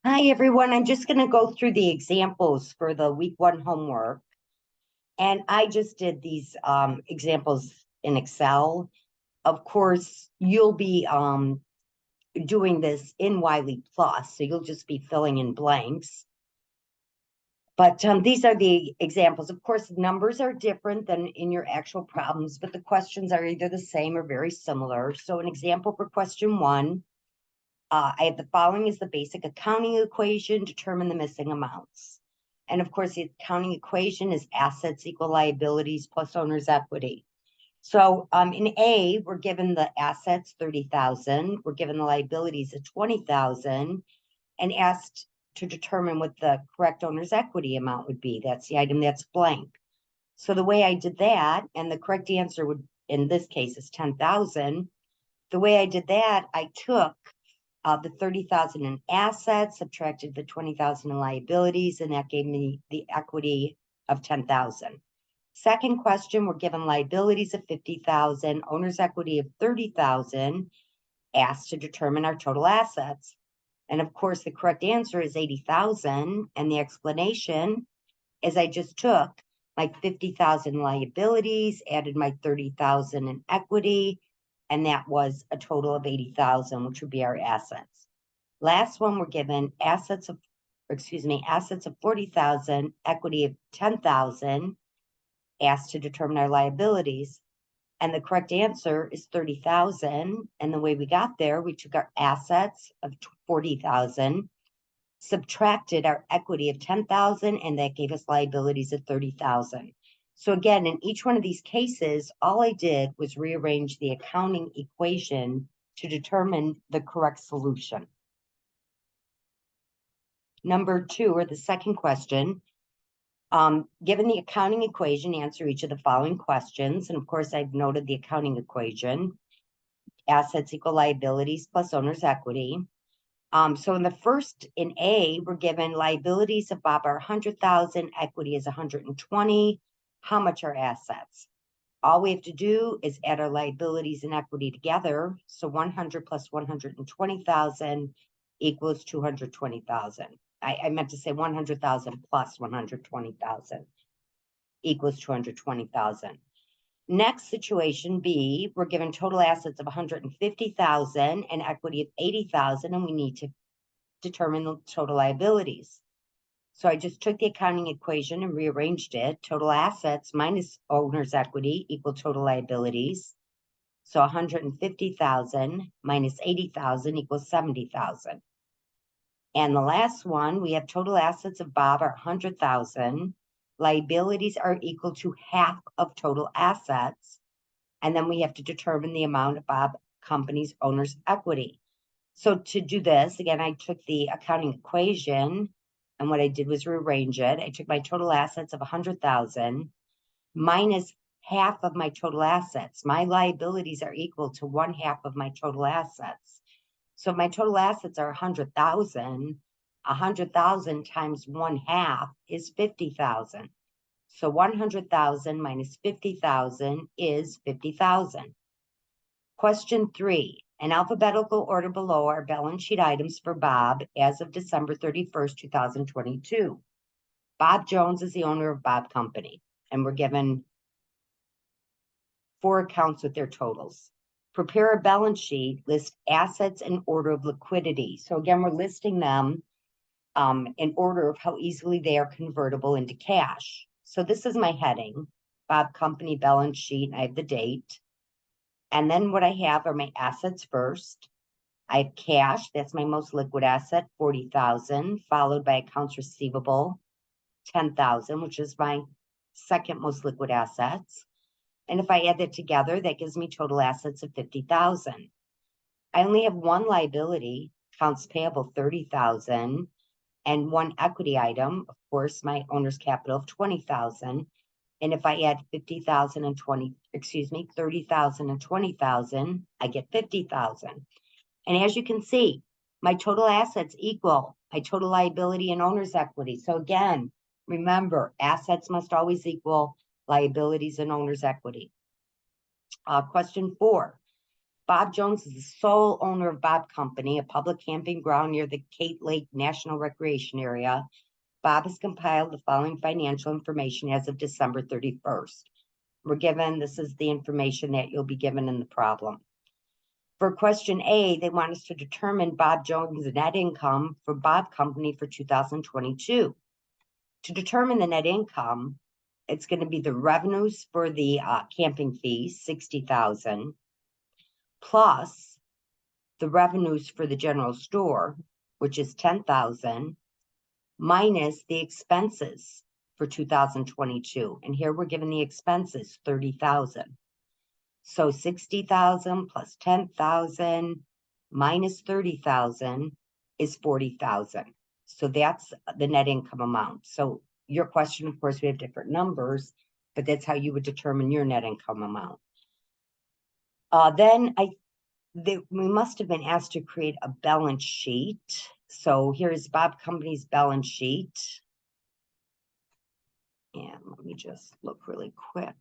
Hi, everyone. I'm just going to go through the examples for the week one homework. And I just did these examples in Excel. Of course, you'll be doing this in Wiley Plus, so you'll just be filling in blanks. But these are the examples. Of course, numbers are different than in your actual problems, but the questions are either the same or very similar. So an example for question one, I have the following as the basic accounting equation, determine the missing amounts. And of course, the accounting equation is assets equal liabilities plus owner's equity. So in A, we're given the assets 30,000, we're given the liabilities at 20,000, and asked to determine what the correct owner's equity amount would be. That's the item that's blank. So the way I did that, and the correct answer would, in this case, is 10,000. The way I did that, I took the 30,000 in assets, subtracted the 20,000 in liabilities, and that gave me the equity of 10,000. Second question, we're given liabilities of 50,000, owner's equity of 30,000, asked to determine our total assets. And of course, the correct answer is 80,000. And the explanation is I just took my 50,000 liabilities, added my 30,000 in equity, and that was a total of 80,000, which would be our assets. Last one, we're given assets of 40,000, equity of 10,000, asked to determine our liabilities. And the correct answer is 30,000. And the way we got there, we took our assets of 40,000, subtracted our equity of 10,000, and that gave us liabilities of 30,000. So again, in each one of these cases, all I did was rearrange the accounting equation to determine the correct solution. Number two, or the second question, given the accounting equation, answer each of the following questions. And of course, I've noted the accounting equation, assets equal liabilities plus owner's equity. So in the first, in A, we're given liabilities of Bob are 100,000, equity is 120. How much are assets? All we have to do is add our liabilities and equity together. So 100 plus 120,000 equals 220,000. I meant to say 100,000 plus 120,000 equals 220,000. Next situation B, we're given total assets of 150,000 and equity of 80,000, and we need to determine the total liabilities. So I just took the accounting equation and rearranged it. Total assets minus owner's equity equal total liabilities. So 150,000 minus 80,000 equals 70,000. And the last one, we have total assets of Bob are 100,000. Liabilities are equal to half of total assets. And then we have to determine the amount of Bob Company's owner's equity. So to do this, again, I took the accounting equation, and what I did was rearrange it. I took my total assets of 100,000 minus half of my total assets. My liabilities are equal to 1/2 of my total assets. So my total assets are 100,000. 100,000 times 1/2 is 50,000. So 100,000 minus 50,000 is 50,000. Question 3. In alphabetical order below are balance sheet items for Bob as of December 31st, 2022. Bob Jones is the owner of Bob Company, and we're given 4 accounts with their totals. Prepare a balance sheet, list assets in order of liquidity. So again, we're listing them in order of how easily they are convertible into cash. So this is my heading, Bob Company balance sheet, and I have the date. And then what I have are my assets first. I have cash, that's my most liquid asset, 40,000, followed by accounts receivable, 10,000, which is my second most liquid assets. And if I add that together, that gives me total assets of 50,000. I only have one liability, accounts payable 30,000, and one equity item, of course, my owner's capital of 20,000. And if I add 50,000 and 30,000 and 20,000, I get 50,000. And as you can see, my total assets equal my total liability and owner's equity. So again, remember, assets must always equal liabilities and owner's equity. Question 4. Bob Jones is the sole owner of Bob Company, a public camping ground near the Kate Lake National Recreation Area. Bob has compiled the following financial information as of December 31st. We're given, this is the information that you'll be given in the problem. For question A, they want us to determine Bob Jones' net income for Bob Company for 2022. To determine the net income, it's going to be the revenues for the camping fees, $60,000, plus the revenues for the general store, which is $10,000, minus the expenses for 2022. And here we're given the expenses, $30,000. So 60,000 plus 10,000 minus 30,000 is 40,000. So that's the net income amount. So your question, of course, we have different numbers, but that's how you would determine your net income amount. Then we must have been asked to create a balance sheet. So here's Bob Company's balance sheet. And let me just look really quick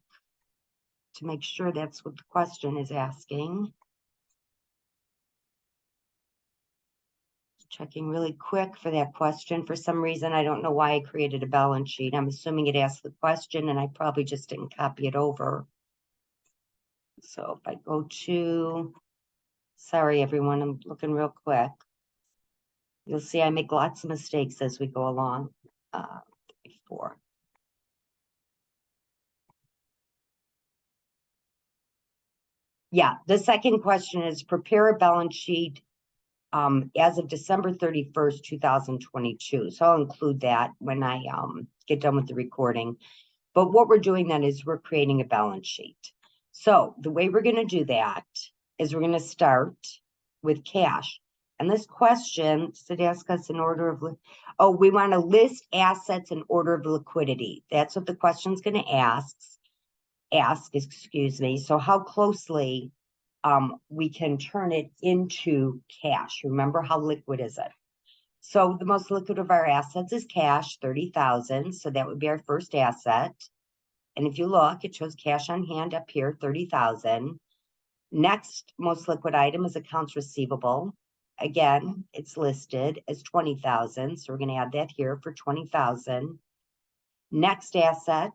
to make sure that's what the question is asking. Checking really quick for that question. For some reason, I don't know why I created a balance sheet. I'm assuming it asked the question and I probably just didn't copy it over. So if I go to, sorry everyone, I'm looking real quick. You'll see I make lots of mistakes as we go along. 4. Yeah, the second question is prepare a balance sheet as of December 31st, 2022. So I'll include that when I get done with the recording. But what we're doing then is we're creating a balance sheet. So the way we're going to do that is we're going to start with cash. And this question should ask us in order of, we want to list assets in order of liquidity. That's what the question's going to ask, excuse me. So how closely we can turn it into cash. Remember, how liquid is it? So the most liquid of our assets is cash, 30,000. So that would be our first asset. And if you look, it shows cash on hand up here, 30,000. Next most liquid item is accounts receivable. Again, it's listed as 20,000. So we're going to add that here for 20,000. Next asset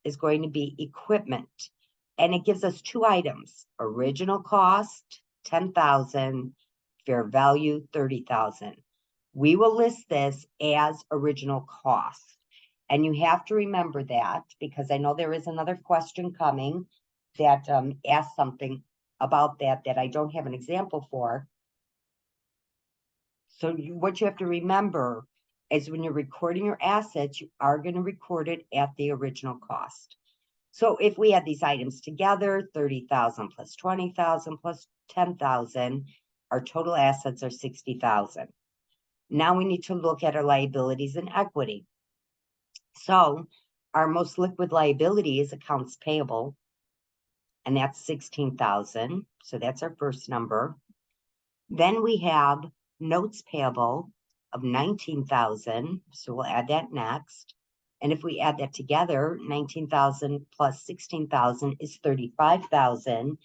is going to be equipment. And it gives us 2 items, original cost, 10,000, fair value, 30,000. We will list this as original cost. And you have to remember that because I know there is another question coming that asks something about that I don't have an example for. So what you have to remember is when you're recording your assets, you are going to record it at the original cost. So if we add these items together, 30,000 plus 20,000 plus 10,000, our total assets are 60,000. Now we need to look at our liabilities and equity. So our most liquid liability is accounts payable, and that's 16,000. So that's our first number. Then we have notes payable of 19,000. So we'll add that next. And if we add that together, 19,000 plus 16,000 is 35,000.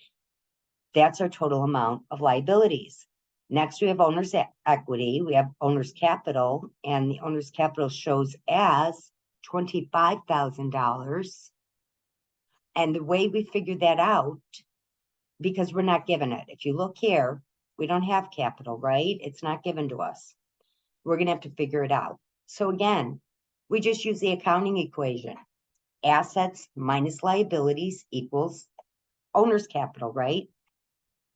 That's our total amount of liabilities. Next, we have owner's equity. We have owner's capital, and the owner's capital shows as $25,000. And the way we figure that out, because we're not given it. If you look here, we don't have capital, right? It's not given to us. We're going to have to figure it out. So again, we just use the accounting equation. Assets minus liabilities equals owner's capital, right?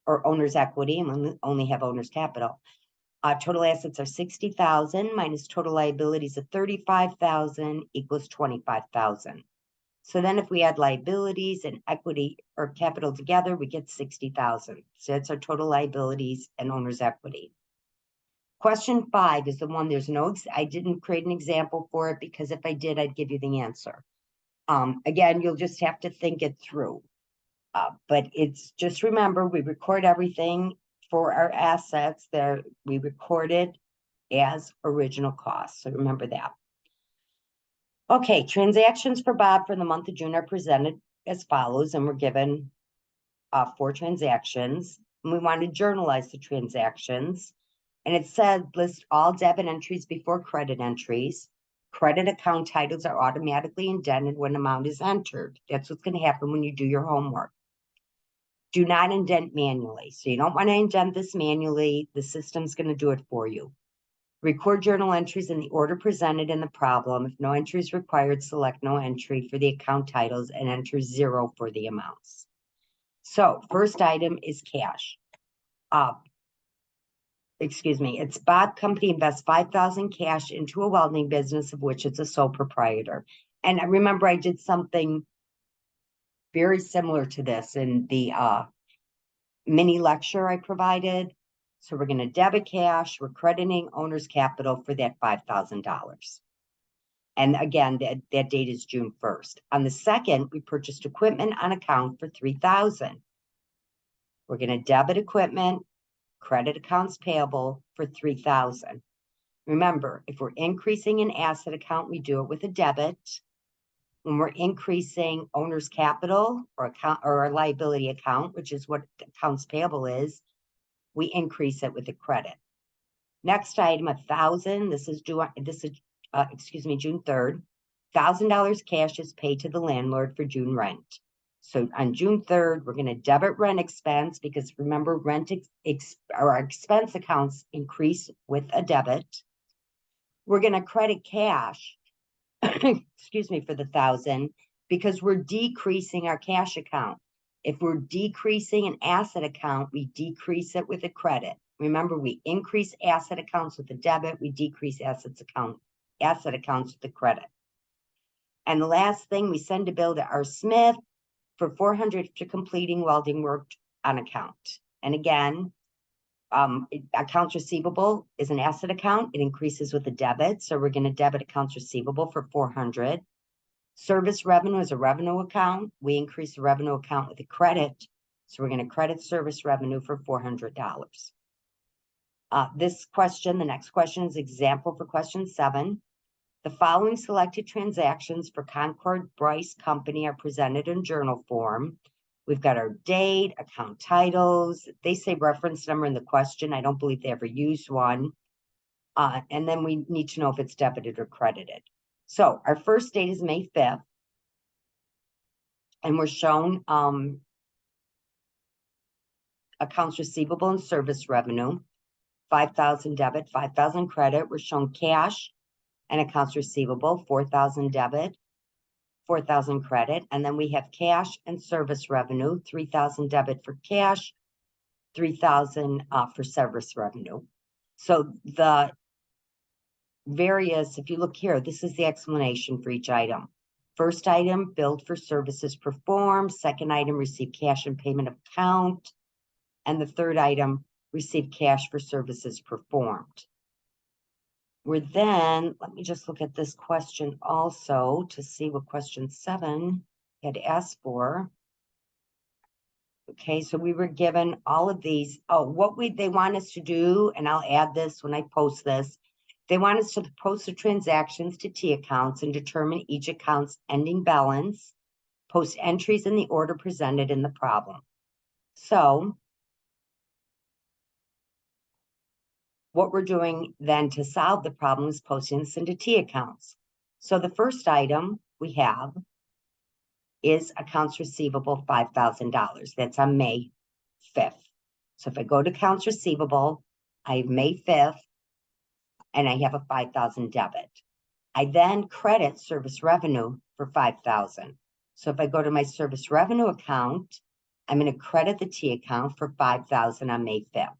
Or owner's equity, and we only have owner's capital. Total assets are 60,000 minus total liabilities of 35,000 equals 25,000. So then if we add liabilities and equity or capital together, we get 60,000. So that's our total liabilities and owner's equity. Question 5 is the one I didn't create an example for it because if I did, I'd give you the answer. Again, you'll just have to think it through. But it's just remember, we record everything for our assets there. We record it as original cost. So remember that. Okay, transactions for Bob for the month of June are presented as follows, and we're given 4 transactions. and we want to journalize the transactions. And it said list all debit entries before credit entries. Credit account titles are automatically indented when amount is entered. That's what's going to happen when you do your homework. Do not indent manually. So you don't want to indent this manually. The system's going to do it for you. Record journal entries in the order presented in the problem. If no entry is required, select no entry for the account titles and enter 0 for the amounts. So first item is cash. It's Bob Company invests $5,000 cash into a welding business of which it's a sole proprietor. And I remember I did something very similar to this in the mini lecture I provided. So we're going to debit cash, we're crediting owner's capital for that $5,000. And again, that date is June 1st. On the 2nd, we purchased equipment on account for $3,000. We're going to debit equipment, credit accounts payable for $3,000. Remember, if we're increasing an asset account, we do it with a debit. When we're increasing owner's capital or a liability account, which is what accounts payable is, we increase it with a credit. Next item, $1,000. This is June 3rd. $1,000 cash is paid to the landlord for June rent. So on June 3rd, we're going to debit rent expense because remember, our expense accounts increase with a debit. We're going to credit cash, for the $1,000 because we're decreasing our cash account. If we're decreasing an asset account, we decrease it with a credit. Remember, we increase asset accounts with a debit, we decrease asset accounts with a credit. And the last thing, we send a bill to R. Smith for $400 to completing welding work on account. And again, accounts receivable is an asset account. It increases with a debit. So we're going to debit accounts receivable for $400. Service revenue is a revenue account. We increase the revenue account with a credit. So we're going to credit service revenue for $400. The next question is example for question 7. The following selected transactions for Concord Bryce Company are presented in journal form. We've got our date, account titles. They say reference number in the question. I don't believe they ever used one. And then we need to know if it's debited or credited. So our first date is May 5th. And we're shown accounts receivable and service revenue. 5,000 debit, 5,000 credit. We're shown cash and accounts receivable, 4,000 debit, 4,000 credit. And then we have cash and service revenue, 3,000 debit for cash, 3,000 for service revenue. So the various, if you look here, this is the explanation for each item. First item, billed for services performed. Second item, received cash and payment of account. And the third item, received cash for services performed. We're then, let me just look at this question also to see what question 7 had asked for. Okay, so we were given all of these. They want us to do, and I'll add this when I post this. They want us to post the transactions to T accounts and determine each account's ending balance, post entries in the order presented in the problem. So what we're doing then to solve the problem is posting this into T accounts. So the first item we have is accounts receivable, $5,000. That's on May 5th. So if I go to accounts receivable, I have May 5th, and I have a 5,000 debit. I then credit service revenue for 5,000. So if I go to my service revenue account, I'm going to credit the T account for 5,000 on May 5th.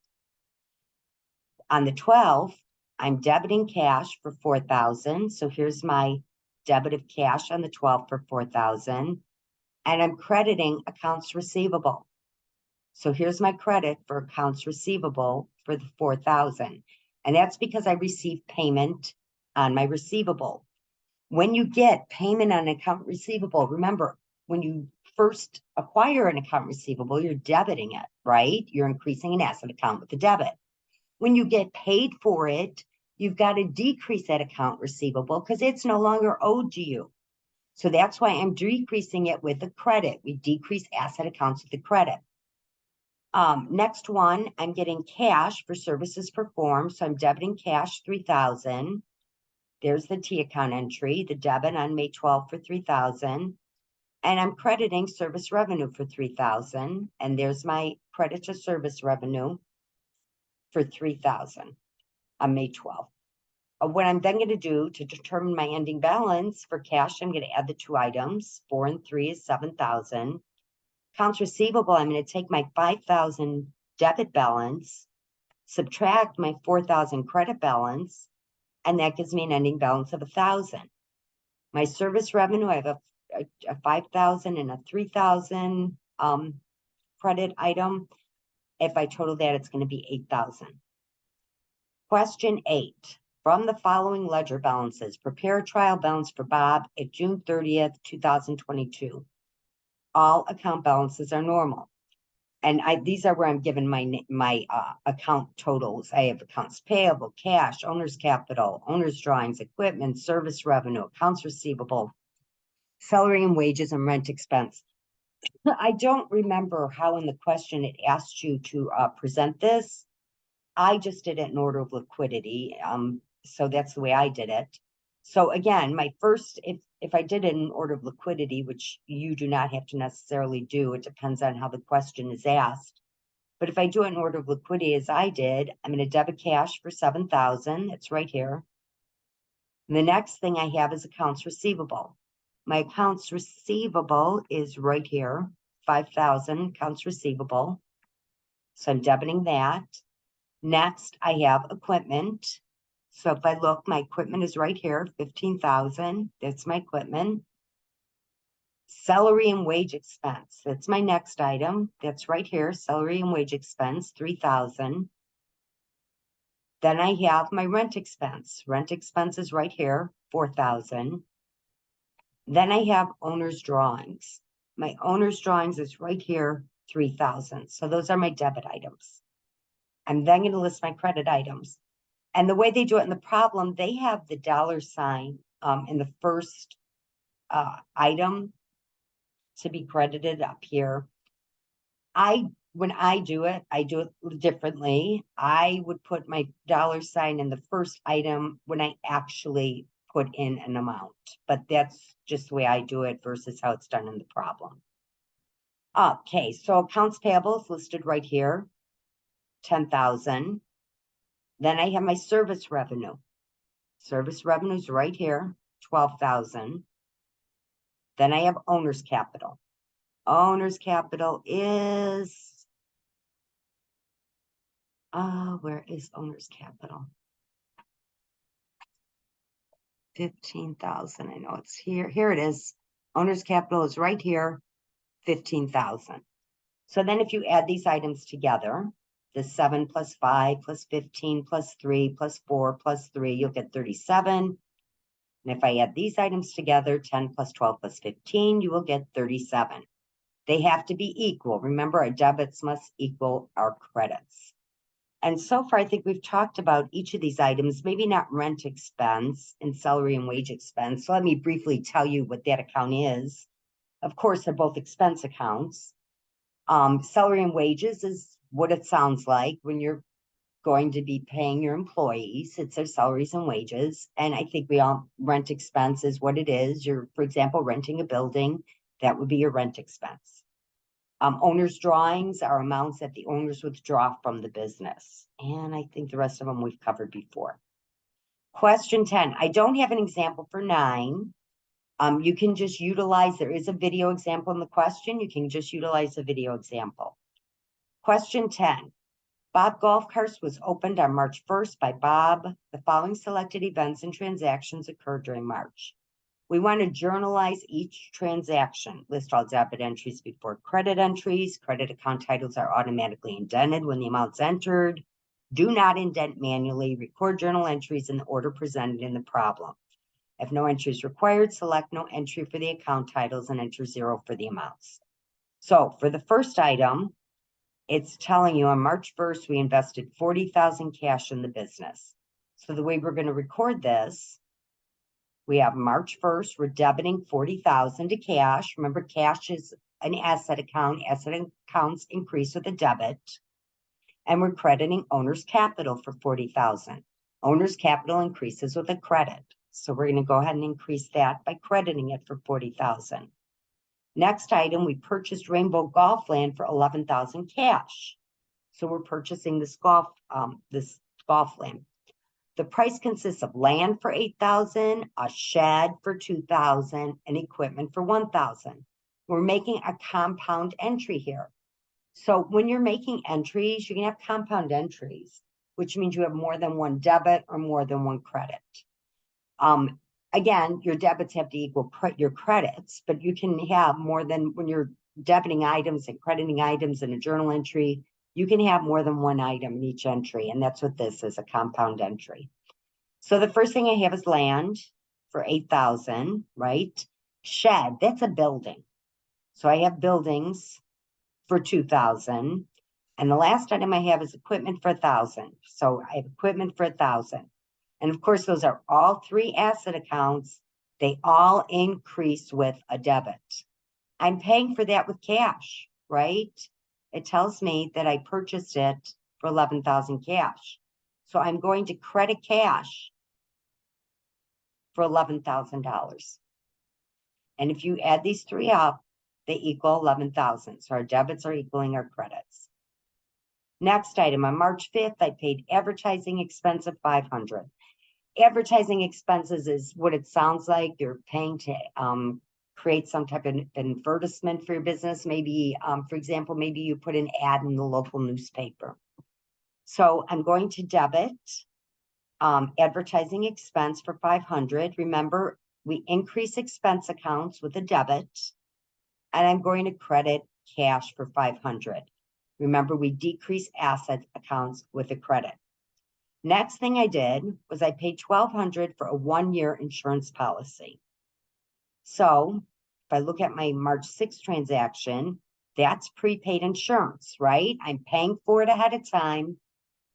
On the 12th, I'm debiting cash for 4,000. So here's my debit of cash on the 12th for 4,000. And I'm crediting accounts receivable. So here's my credit for accounts receivable for the 4,000. And that's because I received payment on my receivable. When you get payment on an account receivable, remember, when you first acquire an account receivable, you're debiting it, right? You're increasing an asset account with the debit. When you get paid for it, you've got to decrease that account receivable because it's no longer owed to you. So that's why I'm decreasing it with a credit. We decrease asset accounts with the credit. Next one, I'm getting cash for services performed. So I'm debiting cash 3,000. There's the T account entry, the debit on May 12th for 3,000. And I'm crediting service revenue for 3,000. And there's my credit to service revenue for 3,000 on May 12th. What I'm then going to do to determine my ending balance for cash, I'm going to add the two items. 4 and 3 is 7,000. Accounts receivable, I'm going to take my 5,000 debit balance, subtract my 4,000 credit balance, and that gives me an ending balance of 1,000. My service revenue, I have a 5,000 and a 3,000 credit item. If I total that, it's going to be 8,000. Question 8. From the following ledger balances, prepare a trial balance for Bob at June 30th, 2022. All account balances are normal. And these are where I'm given my account totals. I have accounts payable, cash, owner's capital, owner's drawings, equipment, service revenue, accounts receivable, salary and wages, and rent expense. I don't remember how in the question it asked you to present this. I just did it in order of liquidity. So that's the way I did it. So again, my first, if I did it in order of liquidity, which you do not have to necessarily do, it depends on how the question is asked. But if I do it in order of liquidity as I did, I'm going to debit cash for 7,000. It's right here. And the next thing I have is accounts receivable. My accounts receivable is right here, 5,000 accounts receivable. So I'm debiting that. Next, I have equipment. So if I look, my equipment is right here, 15,000. That's my equipment. Salary and wage expense. That's my next item. That's right here, salary and wage expense, 3,000. Then I have my rent expense. Rent expense is right here, 4,000. Then I have owner's drawings. My owner's drawings is right here, 3,000. So those are my debit items. I'm then going to list my credit items. And the way they do it in the problem, they have the $ sign in the first item to be credited up here. When I do it differently. I would put my $ sign in the first item when I actually put in an amount, but that's just the way I do it versus how it's done in the problem. Okay, so accounts payable is listed right here, 10,000. Then I have my service revenue. Service revenue is right here, 12,000. Then I have owner's capital. Owner's capital is, where is owner's capital? 15,000. I know it's here. Here it is. Owner's capital is right here, 15,000. So then if you add these items together, the 7 plus 5 plus 15 plus 3 plus 4 plus 3, you'll get 37. And if I add these items together, 10 plus 12 plus 15, you will get 37. They have to be equal. Remember, our debits must equal our credits. And so far, I think we've talked about each of these items, maybe not rent expense and salary and wage expense. So let me briefly tell you what that account is. Of course, they're both expense accounts. Salary and wages is what it sounds like when you're going to be paying your employees. It's their salaries and wages. And I think rent expense is what it is. You're, for example, renting a building, that would be your rent expense. Owner's drawings are amounts that the owners withdraw from the business. And I think the rest of them we've covered before. Question 10. I don't have an example for 9. You can just utilize, there is a video example in the question. You can just utilize the video example. Question 10. Bob Golf Course was opened on March 1st by Bob. The following selected events and transactions occurred during March. We want to journalize each transaction. List all debit entries before credit entries. Credit account titles are automatically indented when the amount's entered. Do not indent manually. Record journal entries in the order presented in the problem. If no entry is required, select no entry for the account titles and enter 0 for the amounts. So for the first item, it's telling you on March 1st, we invested 40,000 cash in the business. So the way we're going to record this We have March 1st, we're debiting 40,000 to cash. Remember, cash is an asset account. Asset accounts increase with a debit. And we're crediting owner's capital for 40,000. Owner's capital increases with a credit. So we're going to go ahead and increase that by crediting it for 40,000. Next item, we purchased Rainbow Golf Land for 11,000 cash. So we're purchasing this golf land. The price consists of land for 8,000, a shed for 2,000, and equipment for 1,000. We're making a compound entry here. So when you're making entries, you can have compound entries, which means you have more than one debit or more than one credit. Again, your debits have to equal your credits, but you can have more than, when you're debiting items and crediting items in a journal entry, you can have more than one item in each entry, and that's what this is, a compound entry. So the first thing I have is land for 8,000, right? Shed, that's a building. So I have buildings for 2,000. And the last item I have is equipment for 1,000. So I have equipment for 1,000. And of course, those are all three asset accounts. They all increase with a debit. I'm paying for that with cash, right? It tells me that I purchased it for 11,000 cash. So I'm going to credit cash for $11,000. And if you add these three up, they equal 11,000. So our debits are equaling our credits. Next item, on March 5th, I paid advertising expense of $500. Advertising expenses is what it sounds like. You're paying to create some type of advertisement for your business. Maybe, for example, maybe you put an ad in the local newspaper. So I'm going to debit advertising expense for $500. Remember, we increase expense accounts with a debit, and I'm going to credit cash for $500. Remember, we decrease asset accounts with a credit. Next thing I did was I paid $1,200 for a 1-year insurance policy. So if I look at my March 6th transaction, that's prepaid insurance, right? I'm paying for it ahead of time.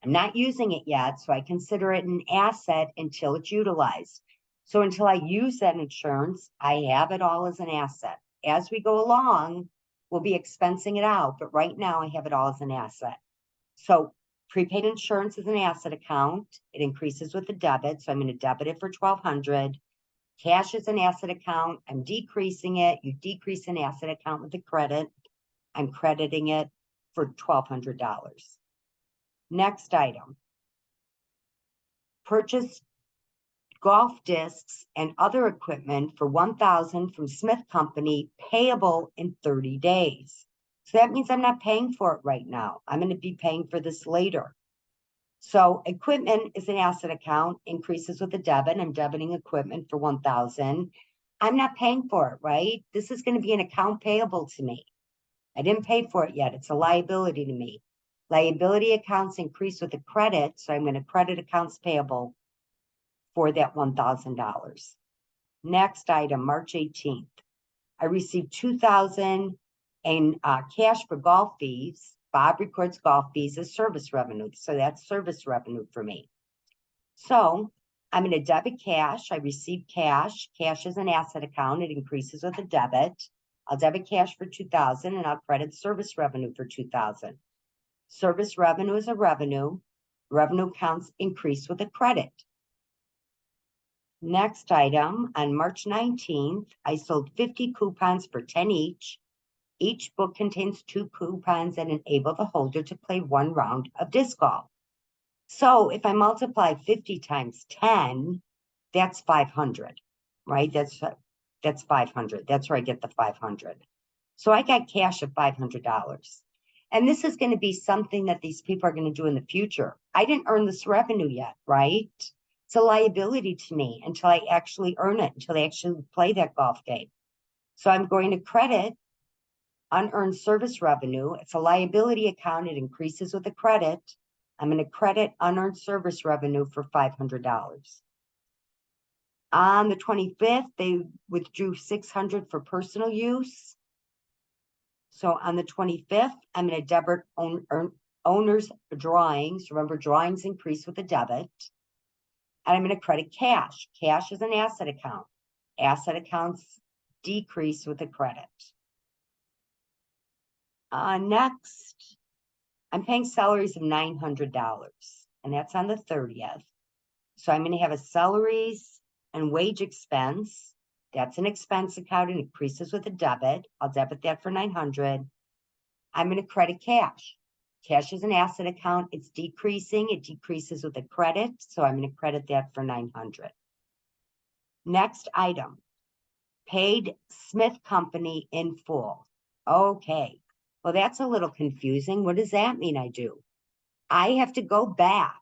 I'm not using it yet, so I consider it an asset until it's utilized. So until I use that insurance, I have it all as an asset. As we go along, we'll be expensing it out, but right now I have it all as an asset. So prepaid insurance is an asset account. It increases with the debit, so I'm going to debit it for $1,200. Cash is an asset account. I'm decreasing it. You decrease an asset account with the credit. I'm crediting it for $1,200. Next item. Purchase golf discs and other equipment for $1,000 from Smith Company, payable in 30 days. So that means I'm not paying for it right now. I'm going to be paying for this later. So equipment is an asset account, increases with a debit. I'm debiting equipment for $1,000. I'm not paying for it, right? This is going to be an account payable to me. I didn't pay for it yet. It's a liability to me. Liability accounts increase with a credit, so I'm going to credit accounts payable for that $1,000. Next item, March 18th. I received $2,000 in cash for golf fees. Bob records golf fees as service revenue, so that's service revenue for me. So I'm going to debit cash. I received cash. Cash is an asset account. It increases with a debit. I'll debit cash for $2,000 and I'll credit service revenue for $2,000. Service revenue is a revenue. Revenue counts increase with a credit. Next item, on March 19th, I sold 50 coupons for 10 each. Each book contains 2 coupons that enable the holder to play 1 round of disc golf. So if I multiply 50 times 10, that's 500, right? That's 500. That's where I get the 500. So I got cash of $500. And this is going to be something that these people are going to do in the future. I didn't earn this revenue yet, right? It's a liability to me until I actually earn it, until I actually play that golf game. So I'm going to credit unearned service revenue. It's a liability account. It increases with a credit. I'm going to credit unearned service revenue for $500. On the 25th, they withdrew $600 for personal use. So on the 25th, I'm going to debit owner's drawings. Remember, drawings increase with a debit. And I'm going to credit cash. Cash is an asset account. Asset accounts decrease with a credit. Next, I'm paying salaries of $900, and that's on the 30th. So I'm going to have a salaries and wage expense. That's an expense account and increases with a debit. I'll debit that for $900. I'm going to credit cash. Cash is an asset account. It's decreasing. It decreases with a credit. So I'm going to credit that for $900. Next item, paid Smith Company in full. Okay. Well, that's a little confusing. What does that mean I do? I have to go back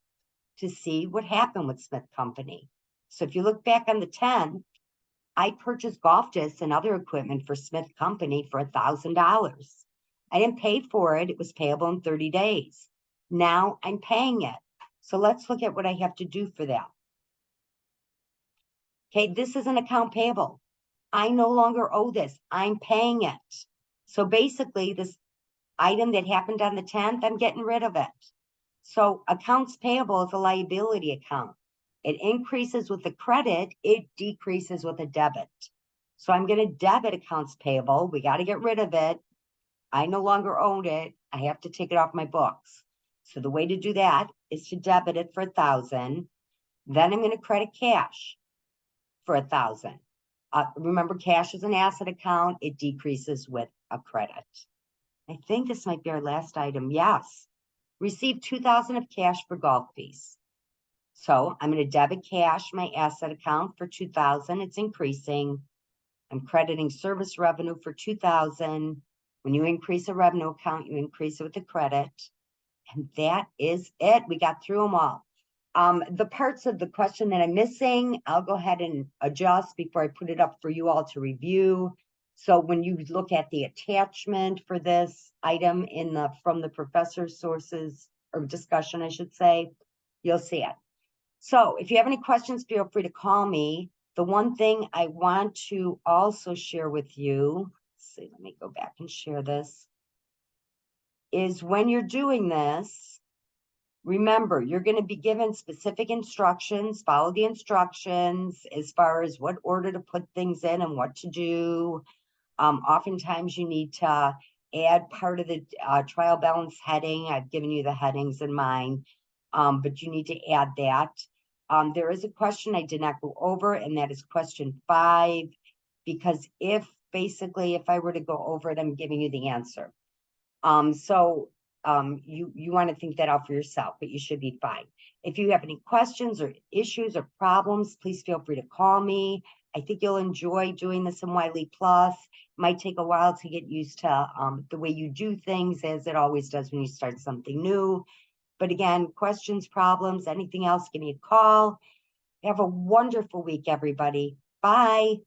to see what happened with Smith Company. So if you look back on the 10th, I purchased golf discs and other equipment for Smith Company for $1,000. I didn't pay for it. It was payable in 30 days. Now I'm paying it. So let's look at what I have to do for that. Okay, this is an account payable. I no longer owe this. I'm paying it. So basically, this item that happened on the 10th, I'm getting rid of it. So accounts payable is a liability account. It increases with the credit, it decreases with a debit. So I'm going to debit accounts payable. We got to get rid of it. I no longer own it. I have to take it off my books. So the way to do that is to debit it for $1,000. Then I'm going to credit cash for $1,000. Remember, cash is an asset account. It decreases with a credit. I think this might be our last item. Yes. Received $2,000 of cash for golf fees. So I'm going to debit cash, my asset account for $2,000. It's increasing. I'm crediting service revenue for $2,000. When you increase a revenue account, you increase it with a credit. And that is it. We got through them all. The parts of the question that I'm missing, I'll go ahead and adjust before I put it up for you all to review. So when you look at the attachment for this item from the professor's sources or discussion, I should say, you'll see it. So if you have any questions, feel free to call me. The one thing I want to also share with you, let's see, let me go back and share this, is when you're doing this, remember, you're going to be given specific instructions. Follow the instructions as far as what order to put things in and what to do. Oftentimes you need to add part of the trial balance heading. I've given you the headings in mine, but you need to add that. There is a question I did not go over, and that is question 5, because if I were to go over it, I'm giving you the answer. You want to think that out for yourself, but you should be fine. If you have any questions or issues or problems, please feel free to call me. I think you'll enjoy doing this in Wiley Plus. It might take a while to get used to the way you do things, as it always does when you start something new. But again, questions, problems, anything else, give me a call. Have a wonderful week, everybody. Bye.